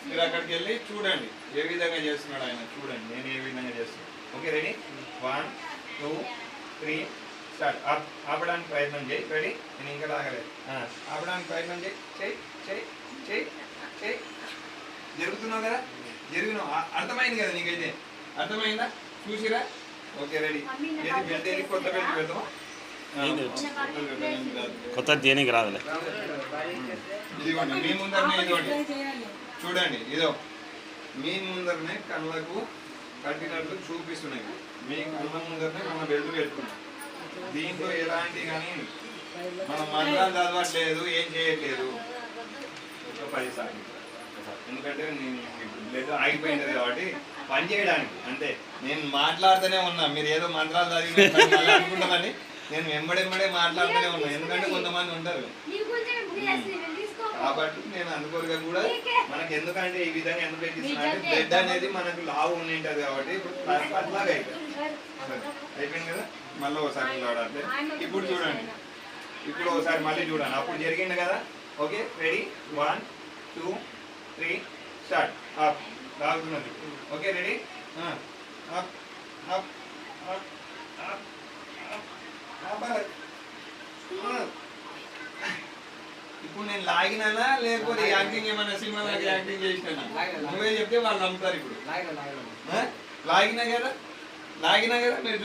మీరు అక్కడికి వెళ్ళి చూడండి ఏ విధంగా చేస్తున్నాడు ఆయన, చూడండి నేను ఏ విధంగా చేస్తున్నాను. Okay ready, 1 2 3 start. ఆపడానికి ప్రయత్నం చేయి. రెడీ, నేను ఇంకా లాగలేదు. ఆపడానికి ప్రయత్నం చేయి, చేయి చేయి చేయి చేయి. జరుగుతున్నావు కదా, జరిగినావు. అర్థమైంది కదా నీకైతే, అర్థమైందా? చూసిరా? Okay ready. ఏది బెల్ట్, ఏది కొత్త బెల్ట్ పెడతాం. కొత్త దేనికి రాదులే. ఇదిగోండి మీ ముందరనే, ఇదిగోండి చూడండి, ఇదో మీ ముందరనే కళ్ళకు కట్టినట్లు చూపిస్తున్నాయి. మీ కళ్ళ ముందరనే మన బెల్ట్ పెట్టుకున్నాం. దీంట్లో ఎలాంటి కానీ మనం మంత్రాలు చదవట్లేదు, ఏం చేయట్లేదు. 10 సార్లు, ఎందుకంటే బ్లడ్ ఆగిపోయింది కాబట్టి పని చేయడానికి అంతే. నేను మాట్లాడుతూనే ఉన్నా, మీరు ఏదో మంత్రాలు చదివి అనుకుంటామని నేను వెంబడెంబడే మాట్లాడుతూనే ఉన్నా. ఎందుకంటే కొంతమంది ఉంటారు కాబట్టి నేను అందుకోలుగా కూడా మనకి ఎందుకంటే ఈ విధంగా ఎందుకు ఎక్కిస్తున్నా అంటే బ్లడ్ అనేది మనకు లావు ఉండింటది కాబట్టి ఇప్పుడు అట్లాగా అయిపోయింది కదా. మళ్ళీ ఒకసారి చూడాలి. ఇప్పుడు చూడండి, ఇప్పుడు ఒకసారి మళ్ళీ చూడండి. అప్పుడు జరిగింది కదా. Okay ready, 1 2 3 start. అప్ లాగుతున్నది. Okay ready, up up up up ఇప్పుడు నేను లాగినానా లేకపోతే యాక్టింగ్ ఏమైనా సినిమాలకి యాక్టింగ్ చేసినా? నువ్వే చెప్తే వాళ్ళు నమ్ముతారు. ఇప్పుడు లాగినా కదా, లాగినా కదా మీరు